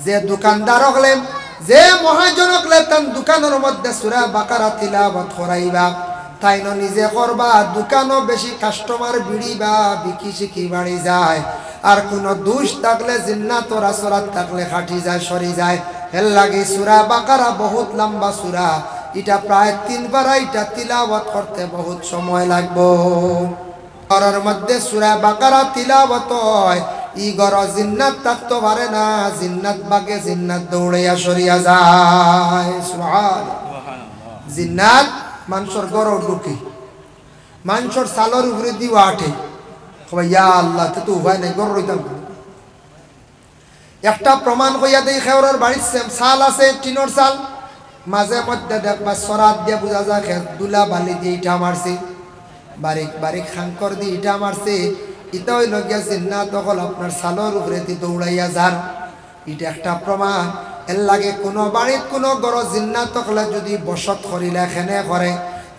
যে দোকানদার হলে যে মহাজন হলে তার দোকানের মধ্যে সূরা বাকারা তিলাওয়াত করাইবা তাই নিজে করবা দোকানও বেশি কাস্টমার বিড়িবা বিকি শিখি বাড়ি যায় আর কোনো দোষ থাকলে জিন্নাত ও রাসরাত থাকলে খাটি যায় সরি যায় এর লাগে সূরা বাকারা বহুত লম্বা সূরা এটা প্রায় 3 বার এটা তিলাওয়াত করতে বহুত সময় লাগবে ঘরের মধ্যে সূরা বাকারা তিলাওয়াত হয় ই ঘর জিন্নাত থাকতে পারে না জিন্নাত বাগে জিন্নাত দৌড়াইয়া সরিয়া যায় সুবহানাল্লাহ জিন্নাত মানুষের ঘর ঢুকে মানুষের সালের উপরে দিওয়া আঠে ইয়া আল্লাহ তো উপায় নাই ঘর রইতাম একটা প্রমাণ কইয়া দেই খেওরের বাড়ির সাল আছে টিনোর সাল মাঝে মধ্যে দেখবা সরাত দিয়ে বোঝা যায় দুলা বালি দিয়ে ইটা মারছে বারিক বারিক খাঙ্কর দিয়ে ইটা মারছে এটা হইল গিয়া জিন্নাত হল আপনার সালের উপরে দিয়ে দৌড়াইয়া যান এটা একটা প্রমাণ এর লাগে কোনো বাড়ির কোনো গড় জিন্নাত হলে যদি বসত করিলে এখানে করে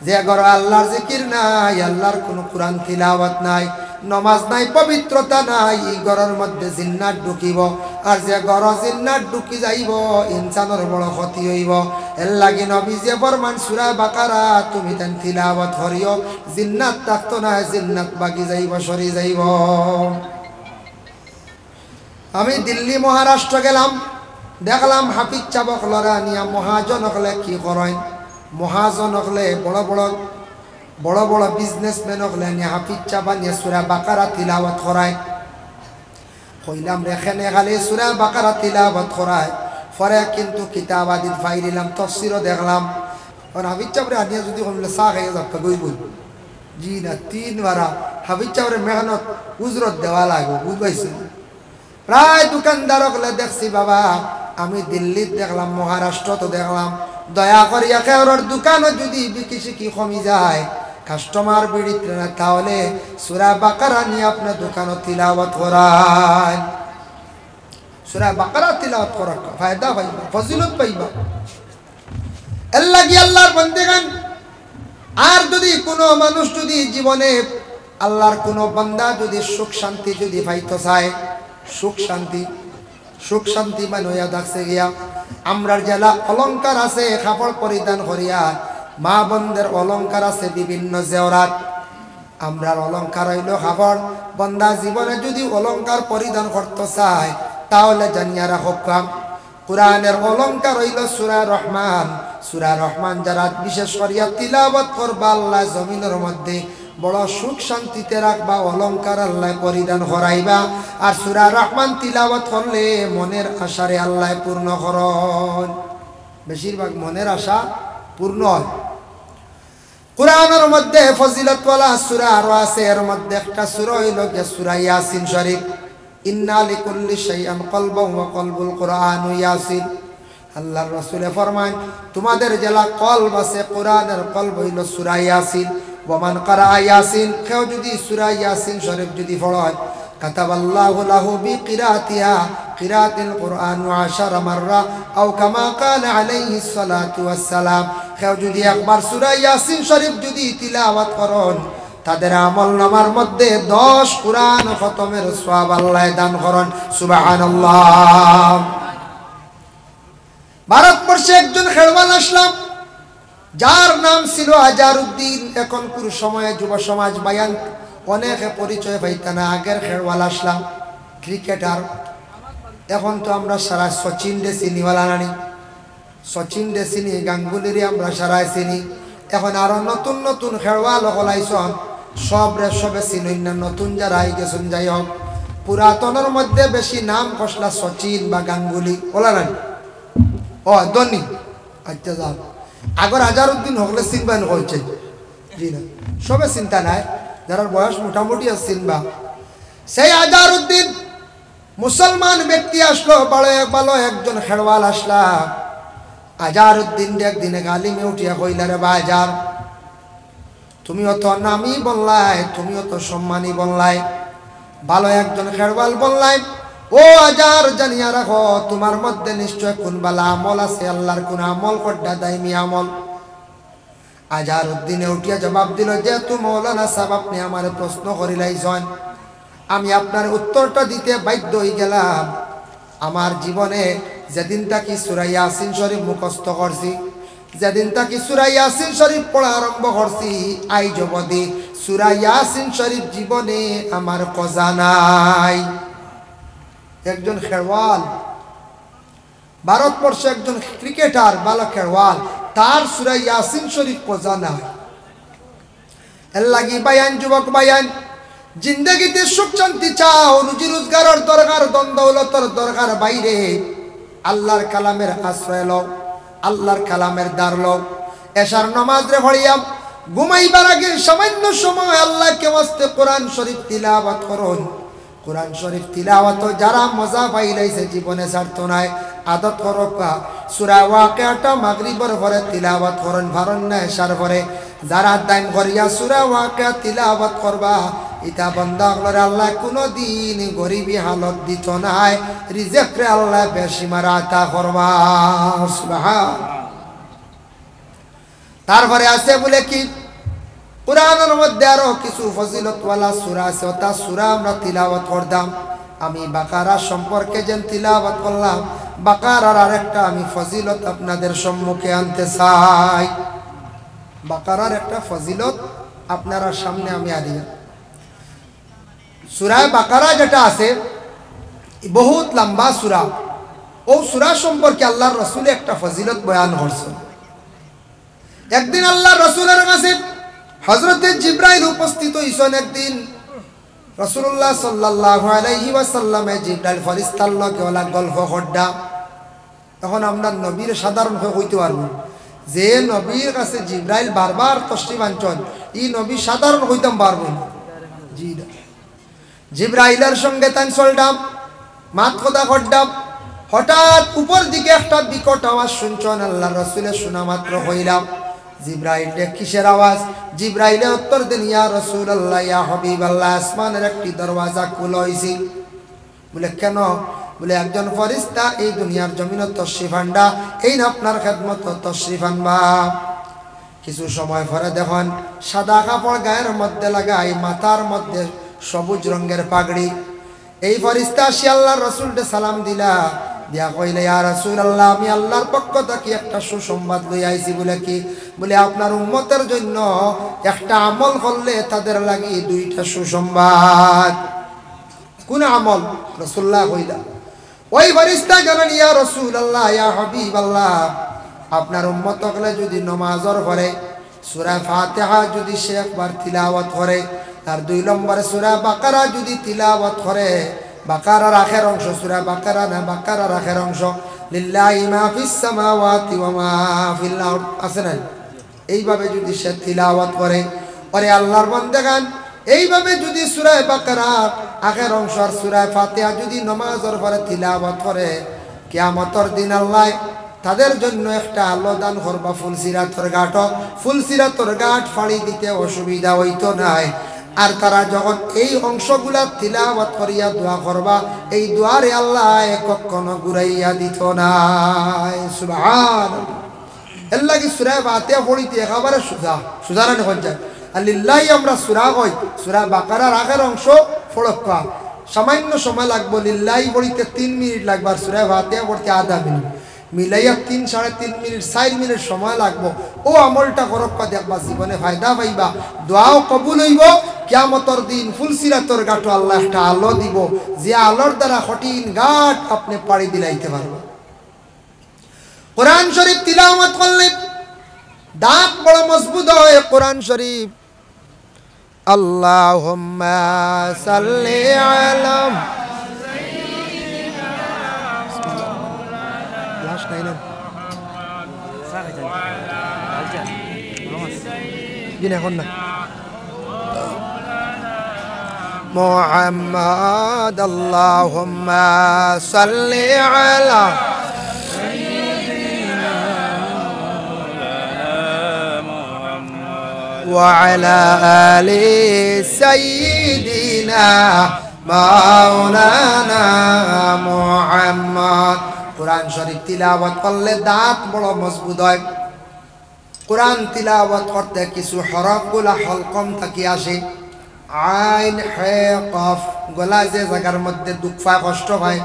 যে গড় আল্লাহর জিকির নাই আল্লাহর কোনো কোরআন তিলাওয়াত নাই নমাজ নাই পবিত্রতা নাই এই ঘরের মধ্যে জিন্নাত ঢুকিব আর যে ঘর জিন্নাত ঢুকি যাইব ইনসানের বড় ক্ষতি হইব এর লাগি নবী যে ফরমান সূরা বাকারা তুমি তেন তিলাওয়াত করিও জিন্নাত থাকতো না জিন্নাত বাকি যাইব সরি যাইব আমি দিল্লি মহারাষ্ট্র গেলাম দেখলাম হাফিজ চাবক লড়া নিয়া মহাজন হলে কি করেন মহাজন হলে বড় বড় বিজনেসম্যান হলে নিয়ে হাফিজ চাবা নিয়ে সূরা বাকারা তিলাওয়াত করায় কইলাম রেখানে খালি সূরা বাকারা তিলাওয়াত করায় পরে কিন্তু কিতাব আদিত ফাইলিলাম তাফসীরও দেখলাম আর হাফিজ চাবরে আনিয়া যদি কমলে চা খাইয়া যাবে গইবুল জি না 3 বার হাফিজ চাবরে মেহনত উজরত দেওয়া লাগবে বুঝবাইছেন প্রায় দোকানদার হলে দেখছি বাবা আমি দিল্লিতে দেখলাম মহারাষ্ট্র তো দেখলাম দয়া করিয়া খেওরের দোকানও যদি বিকি শিখি কমি যায় কাস্টমার বিড়িতে না তাহলে সূরা বাকারা নিয়ে আপনার দোকানও তিলাওয়াত করায় সূরা বাকারা তিলাওয়াত করা ফায়দা পাইবা ফজিলত পাইবা এর লাগি আল্লাহর বান্দাগান আর যদি কোনো মানুষ যদি জীবনে আল্লাহর কোনো বান্দা যদি সুখ শান্তি যদি পাইতে চায় সুখ শান্তি বানইয়া দেখছে গিয়া আমরার জেলা অলংকার আছে কাপড় পরিধান করিয়া মা বন্ধের অলংকার আছে বিভিন্ন জেওরাত আমরার অলংকার হইল কাপড় বন্দা জীবনে যদি অলংকার পরিধান করতে চায় তাহলে জানিয়া রাখো কাম কোরআনের অলংকার হইল সূরা রহমান যারা বিশেষ করিয়া তিলাওয়াত করবা আল্লাহ জমিনের মধ্যে বড় সুখ শান্তিতে রাখবা অলংকার আল্লাহ পরিধান করাইবা আর সূরা রহমান তিলাওয়াত করলে মনের আশারে আল্লাহ পূর্ণ করন বেশিরভাগ মনের আশা পূর্ণ হয় কোরআনের মধ্যে ফজিলতওয়ালা সূরা আরো আছে এর মধ্যে একটা সূরা হইল সূরা ইয়াসিন শরীফ ইন্না লিকুল্লি শাইইন কলবুন ওয়া কলবুল কুরআন ইয়াসিন আল্লাহর রাসূল ফরমান তোমাদের জেলা কলব আছে কোরআনের কলব হইল সূরা ইয়াসিন ওমান কারা ইয়াসিন কেউ যদি সূরা ইয়াসিন শরীফ যদি পড়ে কাতাবাল্লাহু লাহু বিকিরাতিহা কিরাতিল কুরআন 10 মাররা আও কামা ক্বালা আলাইহিস সালাতু ওয়াস সালাম কেউ যদি একবার সূরা ইয়াসিন শরীফ যদি তিলাওয়াত করেন তাদের আমলনামার মধ্যে 10 কুরআন খতমের সওয়াব আল্লাহ দান করেন সুবহানাল্লাহ ভারতবর্ষে একজন খেলোয়াড় আসলাম যার নাম ছিল আজারউদ্দিন এখনকার সময়ে যুব সমাজ বায়ান অনেক পরিচয় পাইতা না আগের খেলোয়াড় আসলাম ক্রিকেটার এখন তো আমরা সারা সচিন দে চিনিওয়ালা নানি সচিন দে চিনি গাঙ্গুলিরে আমরা সারা চিনি এখন আরো নতুন নতুন খেলোয়াড় হলাইছন সবে চিনই না নতুন যারা আই গেছেন যাই হোক পুরাতনের মধ্যে বেশি নাম কসলা সচিন বা গাঙ্গুলি ওলা নানি ও ধনী আচ্ছা যাও আগর আজারউদ্দিন হকলে চিনবেন হয়েছে জি না সবে চিন্তা নাই যারা বয়স মোটামুটি আছে চিনবা সেই আজারউদ্দিন মুসলমান ব্যক্তি আসলো ভালো একজন খেলোয়াড় আসলা আজারউদ্দিন একদিনে গালিমে উঠিয়া কইলা রে বাজার তুমিও তো নামি বললাই তুমিও তো সম্মানী বললাই ভালো একজন খেলোয়াড় বললাই ও আজার জানিয়া রাখো তোমার মধ্যে নিশ্চয় কোন বালা আমল আছে আল্লাহর কোন আমল করডা দাইমি আমল আজারউদ্দিনে উঠিয়া জবাব দিল যে তুমি মৌলানা সাহেব আপনি আমার প্রশ্ন করিলাইছেন আমি আপনার উত্তরটা দিতে বাধ্য হয়ে গেলাম আমার জীবনে যেদিন তাকি সূরা ইয়াসিন শরীফ মুখস্থ করছি, যেদিন তাকি সূরা ইয়াসিন শরীফ পড়া আরম্ভ করছি, আইজ অবধি সূরা ইয়াসিন শরীফ জীবনে আমার কজা নাই। একজন খেলোয়াড়, ভারতবর্ষে একজন ক্রিকেটার, ভালো খেলোয়াড়, তার সূরা ইয়াসিন শরীফ কজা নাই। এর লাগি বায়ান, যুবক বায়ান, জিন্দগিতে সুখ শান্তি চাও, রুজি রোজগারের দরকার, ধন দৌলতের দরকার বাইরে আল্লাহর কালামের আশ্রয় লও, আল্লাহর কালামের দ্বার লও। এশার নামাজ রে পড়িয়া ঘুমাইবার আগে সামান্য সময় আল্লাহকে ওয়াস্তে কোরআন শরীফ তিলাওয়াত করুন। কোরআন শরীফ তিলাওয়াত যারা মজা পাইলাইছে জীবনে ছাড়ত নাই, আদত করবা। সূরা ওয়াকিয়াটা মাগরিবের পরে তিলাওয়াত করুন, ভারন না এশার পরে। যারা দাইম করিয়া সূরা ওয়াকিয়া তিলাওয়াত করবা, ইতা বান্দা হলরে আল্লাহ কোনো দিন গরিবী হালত দিত নাই, রিজিকরে আল্লাহ বেশিমার আতা করবা। সুবহান। তারপরে আছে বলে কি কোরআনের মধ্যে আরো কিছু ফজিলতওয়ালা সূরা আছে, ওটা সূরা আমরা তিলাওয়াত করতাম। আমি বাকারা সম্পর্কে যেন তিলাওয়াত করলাম, বাকারার আরেকটা আমি ফজিলত আপনাদের সম্মুখে আনতে চাই। বাকারার একটা ফজিলত আপনারা সামনে আমি আনিয়া। সূরা বাকারা যেটা আছে বহুত লম্বা সূরা, ও সূরা সম্পর্কে আল্লাহর রাসূল একটা ফজিলত বয়ান করছেন। একদিন আল্লাহর রাসূলের কাছে হযরত জিবরাইল উপস্থিত হইছেন। একদিন রাসূলুল্লাহ সাল্লাল্লাহু আলাইহি ওয়াসাল্লামে জিবরাইল ফেরেশতার লগে ওলা গল্প করডা। তখন আমরা নবীর সাধারণ হইতে পারবো যে নবীর কাছে জিবরাইল বারবার তশরিফ আনছেন, এই নবী সাধারণ হইতাম পারবো না। জি না, জিবরাইলের সঙ্গে তান চলডাম, মাত কথা করডাম। হঠাৎ উপর দিকে একটা বিকট আওয়াজ শুনছেন। আল্লাহর রাসূলের শোনা মাত্র হইলাম জিবরাইল কিসের আওয়াজ? জিবরাইলে উত্তর দেন, ইয়া রাসূলুল্লাহ, ইয়া হাবিবাল্লাহ, আসমানের একটি দরওয়াজা খোলা হইছে। বলে কেন? বলে একজন ফেরেশতা এই দুনিয়ার জমিনে তশরিফ আনবা, এই না আপনার খেদমত তশরিফ আনবা। কিছু সময় পরে দেখুন সাদা কাপড় গায়ের মধ্যে লাগাই, মাথার মধ্যে সবুজ রঙের পাগড়ি। এই ফেরেশতা আসি আল্লাহর রাসূলকে সালাম দিলা, দিয়া কইলে, ইয়া রাসূলুল্লাহ, আমি আল্লাহর পক্ষ থেকে একটা সুসংবাদ লই আইছি। বলে কি? বলে আপনার উম্মতের জন্য একটা আমল করলে তাদের লাগি দুইটা সুসংবাদ। কোন আমল? রাসূলুল্লাহ কইলা। ওই ফেরেশতা গেলেন, ইয়া রাসূলুল্লাহ, ইয়া হাবিবাল্লাহ, আপনার উম্মত হলে যদি নামাজের পরে সূরা ফাতিহা যদি সে একবার তিলাওয়াত করে, আর 2 নম্বরে সূরা বাকারা যদি তিলাওয়াত করে, বাকারার আখের অংশ, সূরা বাকারা না, বাকারার আখের অংশ, লিল্লাহি মা ফিস সামাওয়াতি ওয়া মা ফিল আরদ আছে না, এইভাবে যদি সে তিলাওয়াত করে, পরে আল্লাহর বান্দাগান এইভাবে যদি সূরা বাকারা আখের অংশ আর সূরা ফাতিহা যদি নামাজের পরে তিলাওয়াত করে, কিয়ামতের দিন আল্লাহ তাদের জন্য একটা আলো দান করবা ফুলসিরাতর ঘাট। ফুলসিরাতর ঘাট ফাড়ি দিতে অসুবিধা হইতো নাই। আর তারা যখন এই অংশগুলা তিলাওয়াত করিয়া দোয়া করবা, এই দোয়ারে আল্লাহ কখনো ঘুরাইয়া দিত না। সুবহানাল্লাহ। এর লাগি সূরা ফাতিহা পড়িতে একেবারে সোজা সোজা না হয়ে যায়। আর লিল্লাহি আমরা সূরা কই, সূরা বাকারার আগের অংশ পড়বা সামান্য সময় লাগবে। লিল্লাহি পড়িতে 3 মিনিট লাগবে, আর সূরা ফাতিহা পড়তে আধা মিনিট, মিলাইয়া 3 সাড়ে 3 মিনিট 4 মিনিট সময় লাগবো। ও আমলটা করবা, দেখবা জীবনে ফায়দা পাইবা, দোয়াও কবুল হইব। কিয়ামতের দিন ফুলসিরাতর ঘাট আল্লাহ একটা আলো দিব, যে আলোর দ্বারা কঠিন ঘাট আপনি পাড়ি দিলাইতে পারবেন। কোরআন শরীফ তিলাওয়াত করলে দাঁত বড় মজবুত হয়। কোরআন শরীফ আল্লাহুম্মা সাল্লি আলা মুহাম্মদ, আল্লাহুম্মা সাল্লি আলা ওয়া আলা আলি সাইয়্যিদিনা মাওলানা মুহাম্মদ। কোরআন শরীফ তিলাওয়াত করলে দাঁত বড় মজবুত হয়। কোরআন তিলাওয়াত করতে কিছু হরফগুলা হলকম থাকি আসে, আইন হে কফ, গলা যে জায়গার মধ্যে দুঃখা কষ্ট হয়,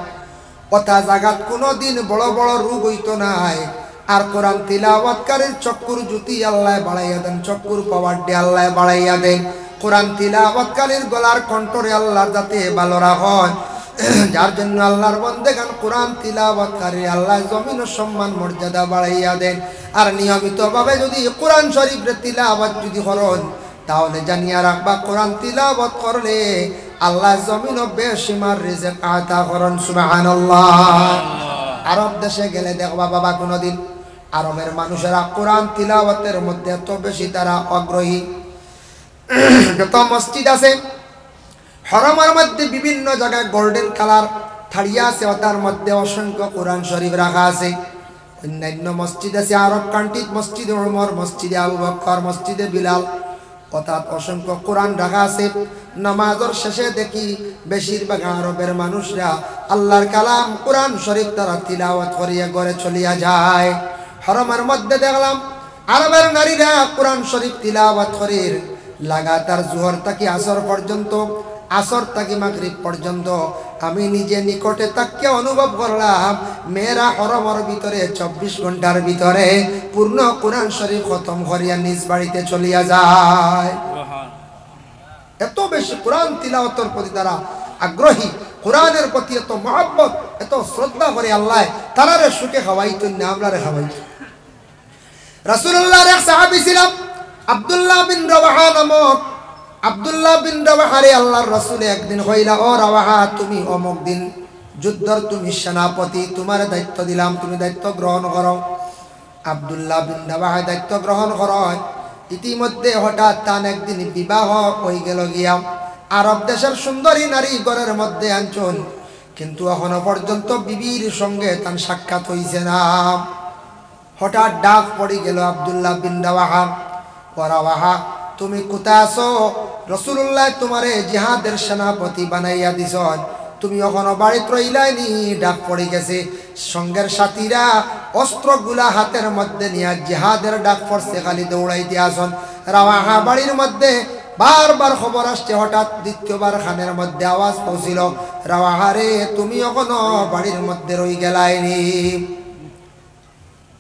ওটা জাগাত কোনোদিন বড় বড় রোগ হইতো নাই। আর কোরআন তিলাওয়াতকারীর চক্ষুর জ্যোতি আল্লাহ বাড়াইয়া দেন, চক্ষুর পাওয়ার ডে আল্লাহ বাড়াইয়া দেন। কোরআন তিলাওয়াতকারীর গলার কণ্ঠরে আল্লাহর যাতে ভালো রাখেন, যার জন্য আল্লাহর বন্দেগান কোরআন তিলাওয়াতকারী আল্লাহ জমিন ও সম্মান মর্যাদা বাড়াইয়া দেন। আর নিয়মিতভাবে যদি কোরআন শরীফের তিলাওয়াত যদি করেন, তাহলে জানিয়া রাখবা কোরআন তিলাওয়াত করলে আল্লাহ জমিন ও বেশিমার রিজিক আতা করেন। সুবহানাল্লাহ। আরব দেশে গেলে দেখবা বাবা, কোনোদিন আরবের মানুষেরা কোরআন তিলাওয়াতের মধ্যে এত বেশি তারা আগ্রহী। যত মসজিদ আছে হরমের মধ্যে বিভিন্ন জায়গায় গোল্ডেন কালার থাড়িয়া আছে, তার মধ্যে অসংখ্য কোরআন শরীফ রাখা আছে। অন্যান্য মসজিদ আছে আরব কান্ট্রির, মসজিদে ওমর, মসজিদে আবু বকর, মসজিদে বিলাল, অর্থাৎ অসংখ্য কোরআন রাখা আছে। নামাজের শেষে দেখি বেশিরভাগ আরবের মানুষরা আল্লাহর কালাম কোরআন শরীফ তারা তিলাওয়াত করিয়া ঘরে চলিয়া যায়। হরমের মধ্যে দেখলাম আরবের নারীরা কোরআন শরীফ তিলাওয়াত করে লাগাতার জোহর থেকে আসর পর্যন্ত, আসর থেকে মাগরিব পর্যন্ত। আমি নিজে নিকটে তাকে অনুভব করলাম মেয়েরা হরমের ভিতরে 24 ঘন্টার ভিতরে পূর্ণ কোরআন শরীফ খতম করিয়া নিজ বাড়িতে চলিয়া যায়। এত বেশি কোরআন তিলাওয়াতের প্রতি তারা আগ্রহী, কোরআনের প্রতি এত মহব্বত, এত শ্রদ্ধা করে আল্লাহ তারারে সুখে খাওয়াইতেন না, আমরারে খাওয়াইতেন। রাসূলুল্লাহর এক সাহাবী ছিলাম আব্দুল্লাহ বিন রাওয়াহা নামক। আব্দুল্লাহ বিন রাওয়াহারে আল্লাহর রাসূল একদিন কইলা, ও রাওয়াহা, তুমি অমুক দিন যুদ্ধর তুমি সেনাপতি, তোমার দায়িত্ব দিলাম, তুমি দায়িত্ব গ্রহণ করো। আব্দুল্লাহ বিন রাওয়াহা দায়িত্ব গ্রহণ করেন। ইতিমধ্যে হঠাৎ তান একদিন বিবাহ হয়ে গেল গিয়া। আরব দেশের সুন্দরী নারী ঘরের মধ্যে আনছেন, কিন্তু এখনো পর্যন্ত বিবির সঙ্গে তার সাক্ষাৎ হইছে না। হঠাৎ ডাক পড়ে গেল আব্দুল্লাহ বিন রাওয়াহা, ও রাওয়াহা, তুমি কোথায় আছো? রাসূলুল্লাহ তোমারে জিহাদের সেনাপতি বানাইয়া দিছেন, তুমি এখনো বাড়িতে রইলাইনি। ডাক পড়ে গেছে, সঙ্গের সাথীরা অস্ত্রগুলা হাতের মধ্যে নিয়ে জিহাদের ডাক পড়ছে, খালি দৌড়াইতে আসন। রাওয়াহা বাড়ির মধ্যে বারবার খবর আসছে। হঠাৎ দ্বিতীয়বার খানের মধ্যে আওয়াজ পৌঁছিল, রাওয়াহা রে, তুমি এখনো বাড়ির মধ্যে রই গেলাইনি।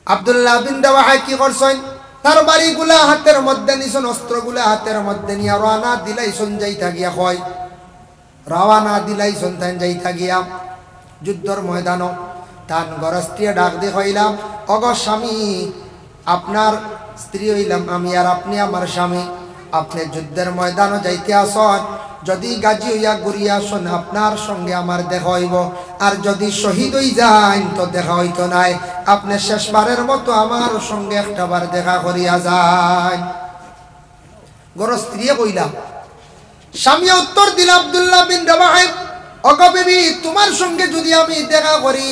আব্দুল্লাহ বিন রাওয়াহা কি করছেন? তার বাড়িগুলা হাতের মধ্যে নিছেন, অস্ত্রগুলা হাতের মধ্যে নিয়ে রওনা দিলাইছেন যাইতা গিয়া, হয় রওনা দিলাইছেন তাই যাইতা গিয়া যুদ্ধর ময়দানও। তান গরস্ত্রী ডাক দিয়ে কইলাম, অগ স্বামী, আপনার স্ত্রী হইলাম আমি আর আপনি আমার স্বামী। আপনি যুদ্ধের ময়দানও যাইতে আসন, যদি গাজী হইয়া ঘুরিয়া আসন আপনার সঙ্গে আমার দেখা হইব, আর যদি শহীদ হই যান তো দেখা হইতো নাই। আপনি শেষবারের মতো আমার সঙ্গে একটাবার দেখা করিয়া যান। গরস্ত্রী কইলা। স্বামী উত্তর দিল আব্দুল্লাহ বিন রাওয়াহা, ওগো বিবি, তোমার সঙ্গে যদি আমি দেখা করি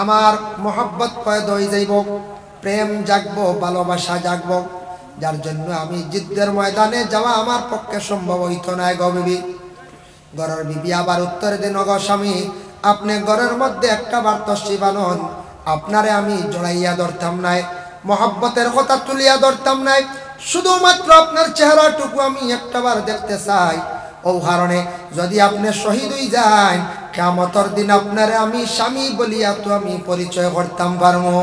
আমার মোহাব্বত পয়দা হয়ে যাইব, প্রেম জাগবো, ভালোবাসা জাগবো, যার জন্য আমি যুদ্ধের ময়দানে যাওয়া আমার পক্ষে সম্ভব হইতো না গো বিবি। ঘরের বিবি আবার উত্তর দিন, ওগো স্বামী, আপনি ঘরের মধ্যে একটা বার তশরিফ আনুন, আপনারে আমি জড়াইয়া ধরতাম নাই, মোহাব্বতের কথা তুলিয়া ধরতাম নাই, শুধুমাত্র আপনার চেহারাটুকু আমি একটাবার দেখতে চাই। ও কারণে যদি আপনি শহীদ হয়ে যান, কিয়ামতের দিন আপনারে আমি স্বামী বলিয়া তো আমি পরিচয় করতাম পারবো।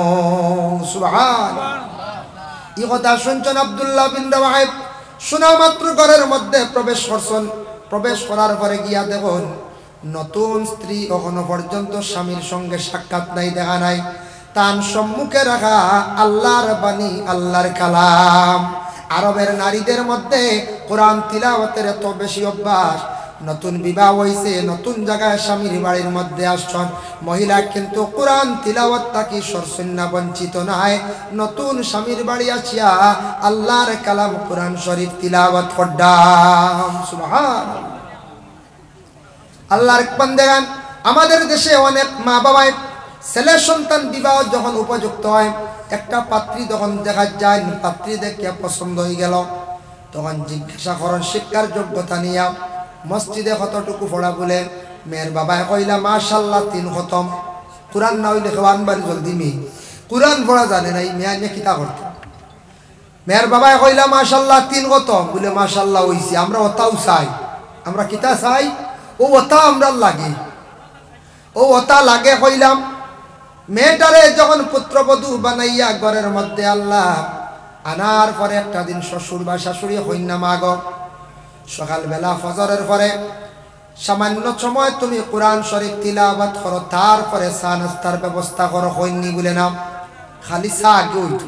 সুবহানাল্লাহ। এই কথা শুনছেন আব্দুল্লাহ বিন রাওয়াহা। শোনা মাত্র ঘরের মধ্যে প্রবেশ করছেন। প্রবেশ করার পরে গিয়া দেখুন নতুন স্ত্রী এখনো পর্যন্ত স্বামীর সঙ্গে সাক্ষাৎ নাই, দেখা নাই। তার সম্মুখে রাখা আল্লাহর বাণী, আল্লাহর কালাম। আরবের নারীদের মধ্যে কোরআন তিলাওয়াতের এত বেশি অভ্যাস। নতুন বিবাহ হইছে, নতুন জায়গায় স্বামীর বাড়ির মধ্যে আসছেন, মহিলা কিন্তু কোরআন তিলাওয়াত থাকি সরসন্না বঞ্চিত নাই। নতুন স্বামীর বাড়ি আসিয়া আল্লাহর কালাম কোরআন শরীফ তিলাওয়াত করদাম। সুবহানাল্লাহ। আল্লাহর বান্দাগান, আমাদের দেশে অনেক মা বাবাই ছেলে সন্তান বিবাহ যখন উপযুক্ত হয়, একটা পাত্রী যখন দেখা যায়, পাত্রী দেখে পছন্দ হয়ে গেল, তখন জিজ্ঞাসা করেন শিক্ষার যোগ্যতা নিয়া, মসজিদে কতটুকু পড়া বলে। মেয়ের বাবায় কইলা মাশাআল্লাহ 3 খতম। কোরআন না হইলে খাওয়ান বাড়ি জলদি মেয়ে কোরআন পড়া জানে না, এই মেয়ে নিয়ে কিতা করতে। মেয়ের বাবায় কইলা মাশাআল্লাহ 3 খতম বলে, মাশাআল্লাহ হইছে, আমরা ওটাও চাই, আমরা কিতা চাই, ও ওটা আমরা লাগে। ও ওতা লাগে হইলাম মেয়েটারে যখন পুত্রবধূ বানাইয়া ঘরের মধ্যে আল্লাহ আনার পরে একটা দিন শ্বশুর বা শাশুড়ি হইনা মাগ সকালবেলা ফজরের পরে সামান্য সময় তুমি কোরআন শরীফ তিলাওয়াত করো, তারপরে চা নাস্তার ব্যবস্থা করো। হইনি বলে না, খালি চা আগে হইতো,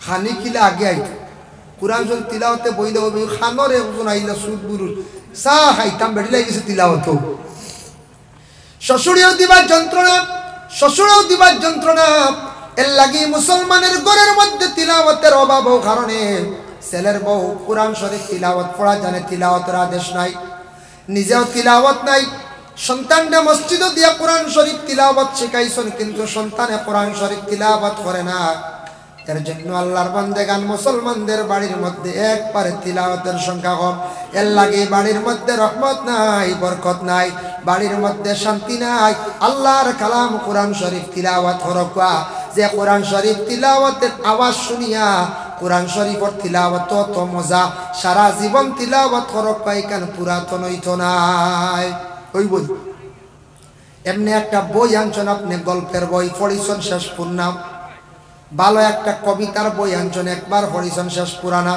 খানি কিলে আগে আইতো। কোরআন শরীফ তিলাওয়াতে বইলে হবে খানরে ওজন আইলে সুদ বুরুর চা খাইতাম বেড়ি লাগিয়েছে তিলাওয়াত। শ্বশুরেও দিবার যন্ত্রণা, শ্বশুরেও দিবার যন্ত্রণা। এর লাগি মুসলমানের ঘরের মধ্যে তিলাওয়াতের অভাব কারণে ছেলের বউ কোরআন শরীফ তিলাওয়াত পড়া জানে, তিলাওয়াতের আদেশ নাই, নিজেও তিলাওয়াত নাই। সন্তানকে মসজিদে দিয়া কোরআন শরীফ তিলাওয়াত শিখাইছেন, কিন্তু সন্তানে কোরআন শরীফ তিলাওয়াত করে না। এর জন্য আল্লাহর বান্দেগান মুসলমানদের বাড়ির মধ্যে একবারে তিলাওয়াতের সংখ্যা কম। এর লাগে বাড়ির মধ্যে রহমত নাই, বরকত নাই, বাড়ির মধ্যে শান্তি নাই। আল্লাহর কালাম কোরআন শরীফ তিলাওয়াত হরকা, যে কোরআন শরীফ তিলাওয়াতের আওয়াজ শুনিয়া কোরআন শরীফের তিলাওয়াত তো মজা, সারা জীবন তিলাওয়াত হরকা এখানে পুরাতন হইতো নাই। ওই বই এমনি একটা বই আনছেন আপনি, গল্পের বই পড়িছেন শেষ পূর্ণা, ভালো একটা কবিতার বই আনছেন একবার পড়িছেন শেষ পুরানা।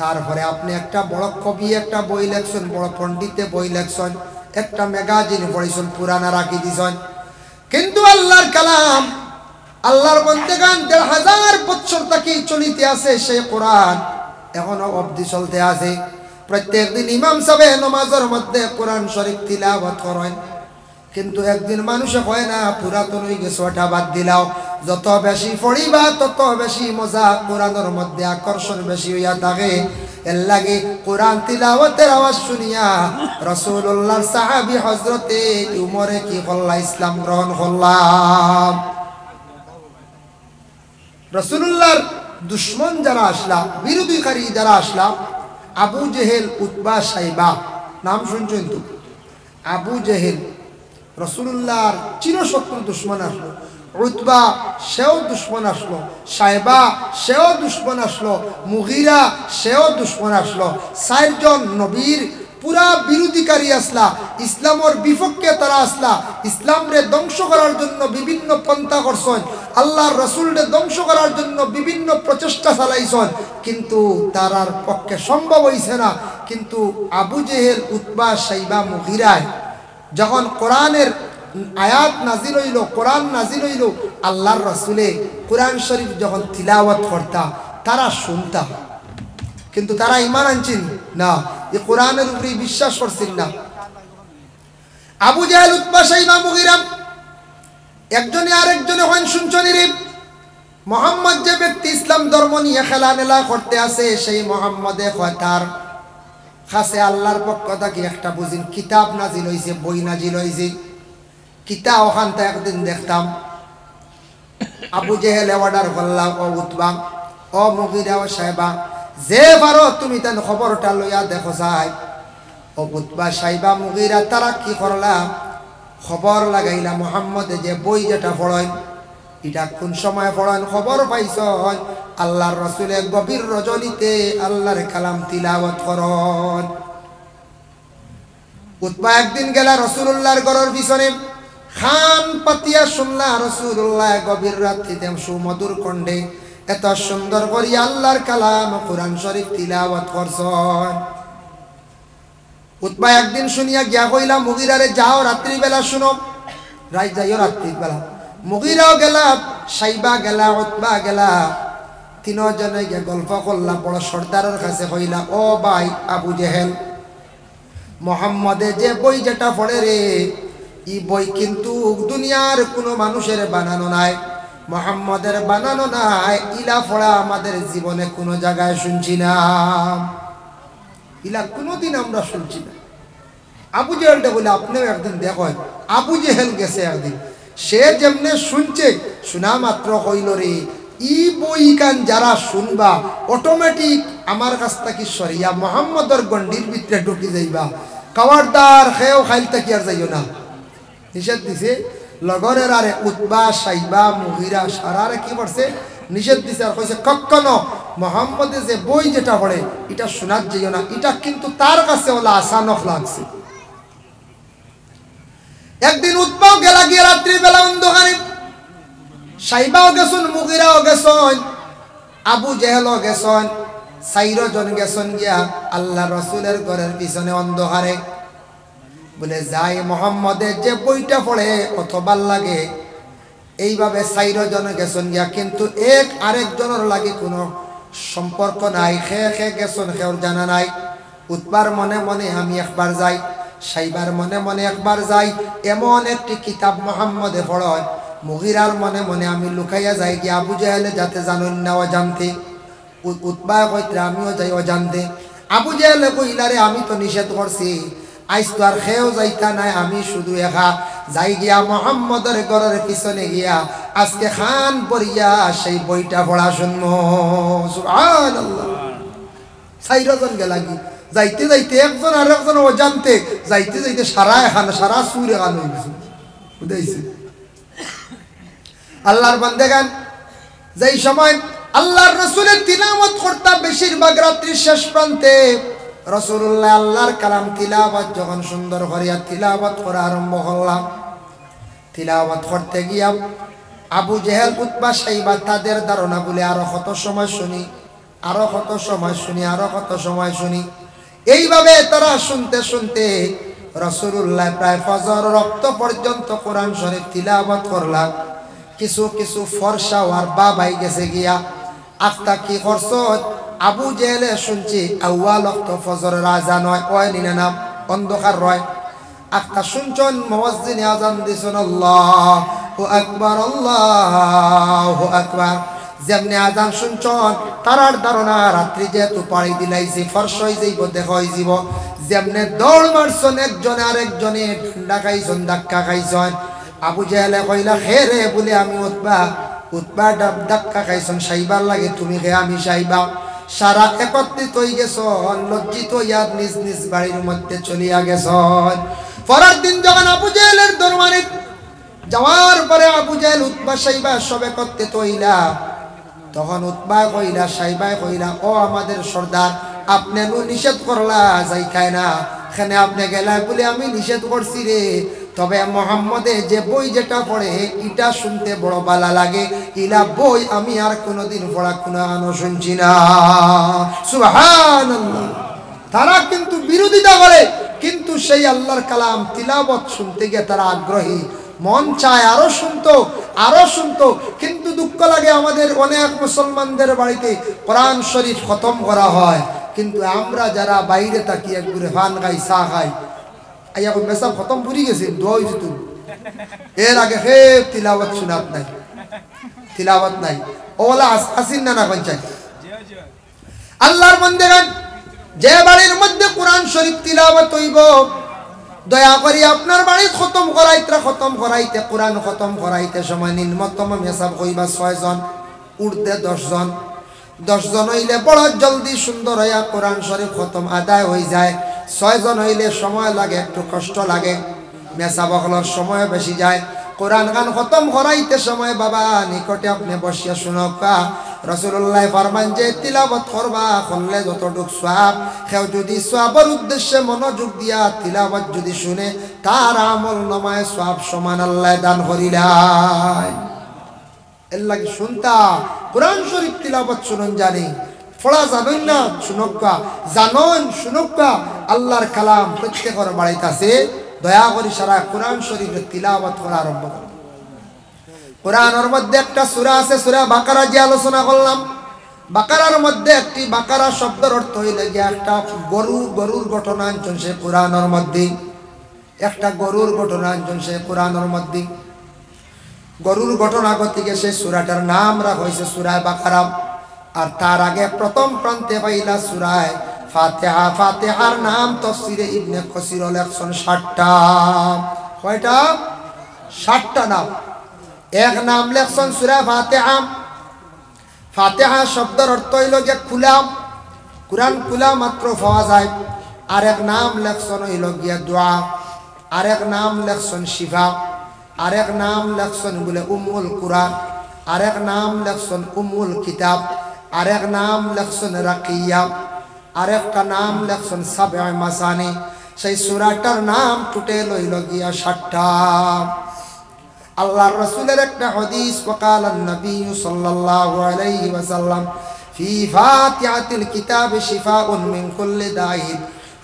তারপরে আপনি একটা বড় কবি একটা বই লেখছেন, বড় পণ্ডিতে বই লেখছেন, একটা ম্যাগাজিন পড়িছেন, পুরানা রাখি দিছেন। কিন্তু আল্লাহর কালাম, আল্লাহর বন্দেগান ১,৫০০ বছর থেকে চলিতে আছে সেই কোরআন এখনো অবধি চলতে আছে। প্রত্যেক দিন ইমাম সাহেব নামাজের মধ্যে কোরআন শরীফ তিলাওয়াত করেন, কিন্তু একদিন মানুষে কয় না পুরাতন হয়ে গেছে, ওটা বাদ দিলাও। যত বেশি পড়িবা তত বেশি মজা, কোরআনের মধ্যে আকর্ষণ বেশি হইয়া থাকে। এর লাগে কোরআন তিলাওয়াতের আওয়াজ শুনিয়া রাসূলুল্লাহর সাহাবী হযরতে উমরে কি করলা, ইসলাম গ্রহণ করলাম। রাসূলুল্লাহর দুশমন যারা আসলা, বিরোধীকারী যারা আসলা, আবু জেহেল, উতবা, সাইবা, নাম শুনছেন তো? আবু জেহেল রাসূলুল্লাহর চিরশত্রু দুশমন আসলো, উতবা সেও দুশমন আসলো, সাইবা সেও দুশমন আসলো, মুগিরা সেও দুশমন আসলো। ৪ জন নবীর পুরা বিরোধীকারী আসলা, ইসলামের বিপক্ষে তারা আসলা, ইসলামরে ধ্বংস করার জন্য বিভিন্ন পন্থা করছেন, আল্লাহর রাসূলকে ধ্বংস করার জন্য বিভিন্ন প্রচেষ্টা চালাইছেন, কিন্তু তারার পক্ষে সম্ভব হইছে না। কিন্তু আবু জেহেল, উতবা, সাইবা, মুগিরায় যখন কোরআনের আয়াত নাজিল হইল, কোরআন নাজিল হইল, আল্লাহর রাসূলে কোরআন শরীফ যখন তিলাওয়াত করতা তারা শুনতা, কিন্তু তারা ঈমান আনছেন না, এই কোরআনের উপরে বিশ্বাস করছেন না। আবু জাহেল, উতবা, সাইবা, মুগিরা একজনে আরেকজনে হন শুনছনি রে, মুহাম্মদ যে ব্যক্তি ইসলাম ধর্ম নিয়ে খেলামেলা করতে আছে, সেই মুহাম্মদে কয় তার কাছে আল্লাহর পক্ষ থেকে একটা বুঝিন কিতাব নাজিল হইছে, বই নাজিল হইছে। কিতাব ওখানটা একদিন দেখতাম আবু জেহেল অর্ডার করলাম, ও উতবা, ও মুগিরা, ও সাইবা, যে পারো তুমি তার খবরটা লইয়া দেখো যাই। ও উতবা, সাইবা, মুগিরা তারা কি করলাম, খবর লাগাইলা মুহাম্মদে যে বই যেটা পড়েন এটা কোন সময় পড়েন খবর পাইছ, আল্লাহর রাসূলে গভীর রজনীতে আল্লাহর কালাম তিলাওয়াত করেন। উতবা একদিন গেলা রাসূলুল্লাহর ঘরের পিছনে, খান পাতিয়া শুনলা রাসূলুল্লাহ গভীর রাত্রিতে সুমধুর কণ্ঠে এত সুন্দর করে আল্লাহর কালাম কোরআন শরীফ তিলাওয়াত করছেন। উতবা একদিন শুনিয়া গিয়া কইলা মুগিরারে, যাও রাত্রিবেলা শুনো, রাত যাইও রাত্রিবেলা। মুগিরাও গেলা, সাইবা গেলা, উতবা গেলা, তিনজনে গিয়ে গল্প করলাম। বড় সর্দারের কাছে কইলা, ও ভাই আবু জেহেল, মুহাম্মদে যে বই যেটা পড়ে রে, এই বই কিন্তু দুনিয়ার কোনো মানুষের বানানো নাই, মুহাম্মদের বানানো নাই। ইলা পড়া আমাদের জীবনে কোনো জায়গায় শুনছি না, ইলা কোনোদিন আমরা শুনছি না। আবু জেহেলটা বলে আপনিও একদিন দেখেন, আবু জেহেল গেছে একদিন, সে যেমনে শুনছে, শোনা মাত্র কইল রে, ই বই কান যারা শুনবা অটোমেটিক আমার কাছ থেকে সরিয়া মুহাম্মদর গন্ডির ভিতরে ঢুকি যাইবা, কাওয়ারদার খেয়েও খাইল থাকি আর যাইও না, নিষেধ দিছে। লগরের আরে উতবা, সাইবা, মুগিরা সারারে কি করছে, নিষেধ দিছে আর কইছে কখনো মুহাম্মদে যে বই যেটা পড়ে এটা শোনার যাইও না, এটা কিন্তু তার কাছে ওলা আসানক লাগছে। একদিন উতবাও গেলা গিয়ে রাত্রি বেলা অন্ধকারে সাইবাও গেছন, মুগিরাও গেছন, আবু জেহেলও গেছন, 4 জন গেছন গিয়া আল্লাহ রসুলের ঘরের পিছনে অন্ধকারে। বলে যাই মোহাম্মদের যে বইটা পড়ে কত ভাল লাগে, এইভাবে 4 জন গেছন গিয়া, কিন্তু এক আরেকজনের লাগে কোনো সম্পর্ক নাই। খে গেছন, কেউ জানা নাই। উতবার মনে মনে আমি একবার যাই, সাইবার মনে মনে একবার যাই। এমন একটি কিতাব মোহাম্মদে পড়য়, মুগিরার মনে মনে আমি লুকাইয়া যাই গিয়া আবু জেহেলে যাতে জানুন না অজান্তে। উতবা কইতে আমিও যাই অজান্তে। আবু জেহেলে কইলারে আমি তো নিষেধ করছি, আইস তো আর খেয়েও যাইতা নাই, আমি শুধু একা যাই গিয়া মোহাম্মদের ঘরের পিছনে গিয়া আজকে খান পড়িয়া সেই বইটা পড়া শুনবো। সুবহানাল্লাহ। 4 জন গেলা কি যাইতে যাইতে একজন আর একজন অজান্তে যাইতে যাইতে সারা সুরে গান হয়ে গেছে। বুঝাইছে আল্লাহর বান্দেগান যেই সময় আল্লাহর রাসূলের তিলাওয়াত করতা বেশিরভাগ রাত্রির শেষ প্রান্তে রাসূলুল্লাহ আল্লাহর কালাম তিলাওয়াত যখন সুন্দর করিয়া তিলাওয়াত করা আরম্ভ করলাম, তিলাওয়াত করতে গিয়া আবু জেহেল, উতবা, সাইবা তাদের ধারণা বলে আরো কত সময় শুনি, আরো কত সময় শুনি, আরো কত সময় শুনি। এইভাবে তারা শুনতে শুনতে রাসূলুল্লাহ প্রায় ফজর রক্ত পর্যন্ত কোরআন শরীফ তিলাওয়াত করলাম। কিছু কিছু ফর্সা আর বাবাই গেছে গিয়া আফতা কি করছ আবু জেহেলে শুনছি আউয়াল ওয়াক্ত ফজরের আজান হয়, ওই নিনা নাম অন্ধকার রয়। আফতা শুনছন মুয়াজ্জিন আজান দিছেন আল্লাহু আকবার, আল্লাহু আকবার। যেমনি আজান শুনছন তারার ধারণা রাত্রি যেহেতু পাড়ি দিলাইছি ফর্সই যাইব, দেখা হয়ে যাব। যেমনে দৌড় মারছন একজনে আরেকজনে ঠান্ডা খাইছন, ধাক্কা খাইছন। আবু জেহেলে কইলা হে রে বলে আমি উতবা ধাক্কা খাইছন, সাইবার লাগে তুমি হে আমি সাইবা। সারা একত্রিত হয়ে গেছন, লজ্জিত ইয়াদ নিজ নিজ বাড়ির মধ্যে চলিয়া গেছন। পরের দিন যখন আবু জেহেলের দরবারে যাওয়ার পরে আবু জেহেল, উতবা, সাইবা সব একত্রিত হইলা, তখন উতবা কইলা, সাইবা কইলা ও আমাদের সর্দার, আপনি নিষেধ করলা যাই খায় না, এখানে আপনি গেলা বলে আমি নিষেধ করছি রে। তবে মোহাম্মদে যে বই যেটা পড়ে এটা শুনতে বড় ভালো লাগে, ইলা বই আমি আর কোনোদিন পড়া কোনো শুনছি না। সুবহানাল্লাহ। তারা কিন্তু বিরোধিতা করে, কিন্তু সেই আল্লাহর কালাম তিলাওয়াত শুনতে গিয়ে তারা আগ্রহী, মন চায় আরো শুনতো, আরো শুনতো। কিন্তু দুঃখ লাগে আমাদের অনেক মুসলমানদের বাড়িতে কোরআন শরীফ খতম করা হয়, কিন্তু আমরা যারা বাইরে থাকি একবারে ফান খাই, চা খাই, আইয়া মেসাব খতম পুরি গেছে দোয়া হয়েছে তুমি, এর আগে হে তিলাওয়াত শোনাত নাই, তিলাওয়াত নাই। ওলা আসিন না না পঞ্চায়েত আল্লাহর বান্দাগণ, যে বাড়ির মধ্যে কোরআন শরীফ তিলাওয়াত হইব, দয়া করি আপনার বাড়ি খতম করাইতে কোরআন খতম করাইতে সময় নিম্নতম মেসাব হইবা 6 জন, উর্ধে 10 জন। 10 জন হইলে বড় জলদি সুন্দর হইয়া কোরআন শরীফ খতম আদায় হয়ে যায়। 6 জন হইলে সময় লাগে, একটু কষ্ট লাগে, মেসাব হলার সময় বেশি যায়। কোরআন গান খতম করাইতে সময় বাবা নিকটে আপনি বসিয়া শুনকা, রাসূলুল্লাহ ফরমান যে তিলাওয়াত করবা করলে যতটুক সওয়াব, কেউ যদি সওয়াবের উদ্দেশ্যে মনোযোগ দিয়া তিলাওয়াত যদি শুনে তার আমল নামায় সওয়াব সমান আল্লাহ দান করিলাই। এর লাগে শুনতা কোরআন শরীফ তিলাওয়াত শুনুন, জানি পড়া জানেন না শুনকা, জানন শুনকা, আল্লাহর কালাম প্রত্যেকের বাড়িতে আছে। দয়া করে সারা কোরআন শরীফের তিলাওয়াত করা আরম্ভ করুন। কোরআনের মধ্যে একটা সূরা আছে, সূরা বাকারা যে আলোচনা করলাম, বাকারার মধ্যে একটি বাকারা শব্দের অর্থ হইলে যে একটা গরুর ঘটনা আনছেন সে কোরআনের মধ্যে, একটা গরুর ঘটনা আনছেন সে কোরআনের মধ্যে। গরুর ঘটনা গতিকে সেই সূরাটার নাম রাখা হয়েছে সূরা বাকারা। আর তার আগে প্রথম প্রান্তে পাইলা সূরা ফাতিহা। ফাতিহার নাম তাফসীরে ইবনে কাসির লেখছেন 60টা। কয়টা? 60টা নাম। এক নাম লেখছেন সূরা ফাতিহা। ফাতিহা শব্দের অর্থ হইল যে খোলা, কোরআন খোলা মাত্র পাওয়া যায়। আরেক নাম লেখছেন হইল গিয়া দোয়া, আরেক নাম লেখছেন শিফা, আরেক নাম লেখছেন বলে উম্মুল কুরআন, আরেক নাম লেখছেন উম্মুল কিতাব, আরেক নাম লেখছেন রাকিয়া, আরেকটা নাম লেখছেন সাবঈ মাসানি। সেই সূরাটার নাম টুটে লইল গিয়া 60টা। আল্লাহর রাসূলের একটা হাদিস ওয়াকাল নবী সাল্লাল্লাহু আলাইহি ওয়াসাল্লাম ফি ফাতিহাতিল কিতাব শিফাউন মিন কুল্লি দাইন।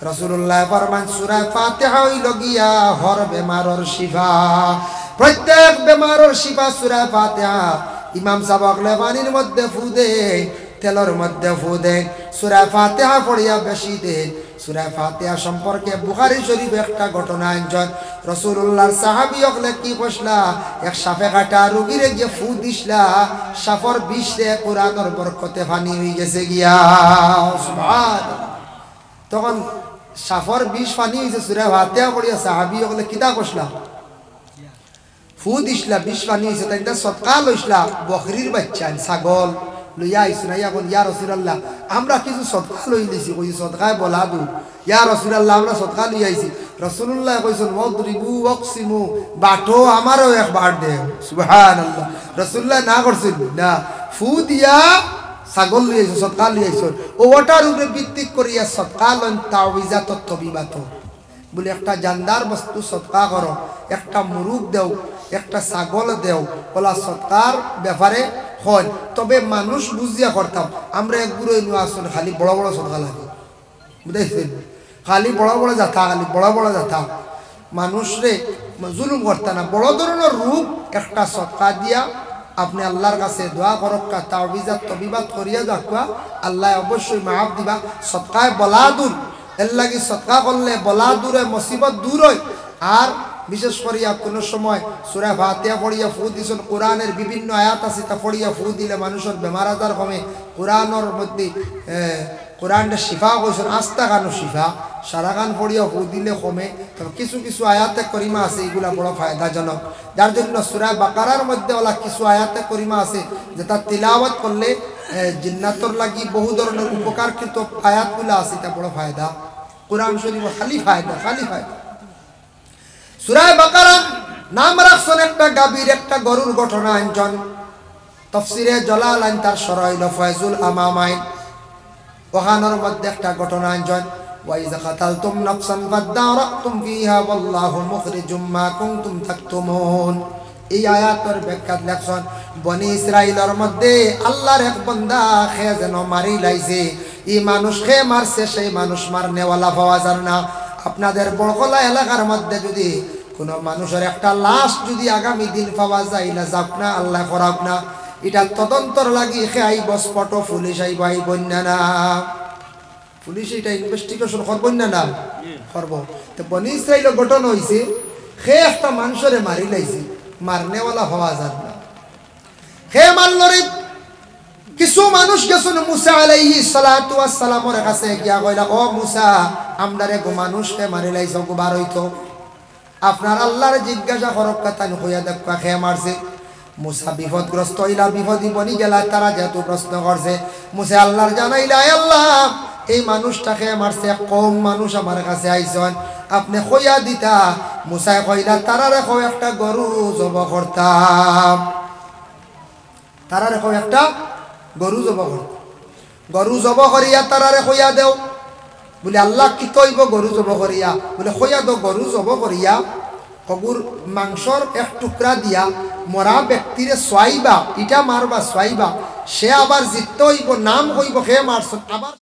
রাসূলুল্লাহ ফরমান সূরা ফাতিহা হইল গিয়া হর বেমারর শিফা, প্রত্যেক বেমারর শিফা সূরা ফাতিহা। ইমাম সাহেব আগলে পানির মধ্যে ফু দেন, তেলের মধ্যে ফু দেন, সূরা ফাতিহা পড়িয়া বেশি দেন। সূরা ফাতিহা সম্পর্কে বুখারী শরীফ একটা ঘটনা আনছেন। রাসূলুল্লাহর সাহাবী হলে কি কইসলা, এক সাপে কাটা রোগীরে গিয়ে ফু দিসলা, সাপর বিষ রে কোরআনের বরকতে পানি হয়ে গেছে গিয়া। সুবহানাল্লাহ। তখন সাপর বিষ পানি হয়েছে, সূরা ফাতিহা পড়িয়া সাহাবী হলে কিতা কইসলা, ফু দিসলা, বিষ পানি হয়েছে, তাই সদকা লইসলা। বকরির বাচ্চা ছাগল লইয়া আইসু না, এখন ইয়া রাসূলুল্লাহ আমরা কিছু সদকা লই দিছি, কই সদকায় বলা দু, ইয়া রাসূলুল্লাহ আমরা সদকা লই আইছি। রাসূলুল্লাহ কইছেন ওয়াদরিবু ওয়াকসিমু, বাটো আমারও একবার দেও। সুবহানাল্লাহ। রাসূলুল্লাহ না করছেন না, ফু দিয়া ছাগল লই আইছো, সদকা লই আইছো, ওটার উপরে ভিত্তি করিয়া সদকা লন তাওয়িজাত তবিবাত বলে একটা জানদার বস্তু সদকা করো, একটা মুরুগ দেও, একটা ছাগল দেও, বলা সদকার ব্যাপারে হয়। তবে মানুষ বুঝিয়া করতাম, আমরা এক গুরু আসুন খালি বড় বড় সদকা লাগে, বুঝাইছেন, খালি বড় বড় যাথা, খালি বড় বড় যাথা, মানুষ রে জুলুম করতা না। বড় ধরনের রূপ একটা সদকা দিয়া আপনি আল্লাহর কাছে দোয়া করক্কা, তাওবিজাত তবিবাত করিয়া যাকুয়া, আল্লাহ অবশ্যই মাফ দিবা। সদকায় বলা দূর, এর লাগি সদকা করলে বলা দূরে, মুসিবত দূর হয়। আর বিশেষ করিয়া কোনো সময় সূরা ফাতিহা পড়িয়া ফু দিছেন, কোরআনের বিভিন্ন আয়াত আছে তা পড়িয়া ফু দিলে মানুষের বেমার আজার কমে। কোরআনের মধ্যে কোরআনটা শিফা কইছেন, আস্তা গানো শিফা, সারা গান পড়িয়া ফু দিলে কমে। তবে কিছু কিছু আয়াতে করিমা আছে এগুলা বড় ফায়দাজনক, যার জন্য সূরা বাকারার মধ্যে ওলা কিছু আয়াতে করিমা আছে যে তার তিলাওয়াত করলে জিন্নাতর লাগি বহু ধরনের উপকারকৃত আয়াতগুলো আছে, তা বড় ফায়দা। কোরআন শরীফ খালি ফায়দা, খালি ফায়দা। সূরা বাকারা নাম রাখছেন একটা গাভীর, একটা গরুর ঘটনা আনছেন। তাফসীরে জালালাইন তার শরহ ফয়জুল আমামাইন, ওখানের মধ্যে একটা ঘটনা আনছেন। ওয়াইযা কাতালতুম নাফসান ফাদারাতুম ফিহা ওয়াল্লাহু মুখরিজুম মা কুনতুম তাকতুমুন। এই আয়াতের ব্যাখ্যা লেখছেন, বনি ইসরাইলের মধ্যে আল্লাহর এক বান্দা খে যেন মারি লাইছে, এই মানুষ খে মারছে, সেই মানুষ মারনেওয়ালা পাওয়া যায় না। আপনাদের বড়কলা এলাকার মধ্যে যদি কোনো মানুষের একটা লাশ যদি আগামী দিন পাওয়া যায় না, যাক না, আল্লাহ করাক না, এটা তদন্তর লাগি খে আইব স্পট, পুলিশ আইব, আইবন না, পুলিশ এটা ইনভেস্টিগেশন করবন না করব। তো বনি ইসরাইলের ঘটনা হয়েছে, খে একটা মানুষের মারি লাইছে, মারনেওয়ালা হওয়া যায় না, খে মারল রে। কিছু মানুষ গেছেন মুসা আলাইহিস সালাতু ওয়াস সালামের কাছে গিয়া কইলা, ও মুসা, আমরারে গো মানুষকে মারি লাইছো, গো বার হইতো, আপনার আল্লাহর জিজ্ঞাসা করক, কথা কইয়া দেখা খে মারছে। মুসা বিপদগ্রস্ত হইলা, বিপদই বনি গেলা, তারা যেহেতু প্রশ্ন করছে, মুসা আল্লাহর জানাইলা, আল্লাহ এই মানুষটাকে মারছে, কম মানুষ আমার কাছে আইসন, আপনি কইয়া দিতা। মুসাই কইলা, তারা রেখো একটা গরু জব করতাম, তারা রেখো একটা গরু জব করতাম, গরু জব করিয়া তারারে কইয়া দেও। বলে আল্লাহ কি কইব গরু জব করিয়া? বলে কইয়া দো, গরু জব করিয়া কগুর মাংসর এক টুকরা দিয়া মরা ব্যক্তিরে সোয়াইবা, ইটা মারবা সোয়াইবা, সে আবার জিততে হইব, নাম কইব খে মারছ, আবার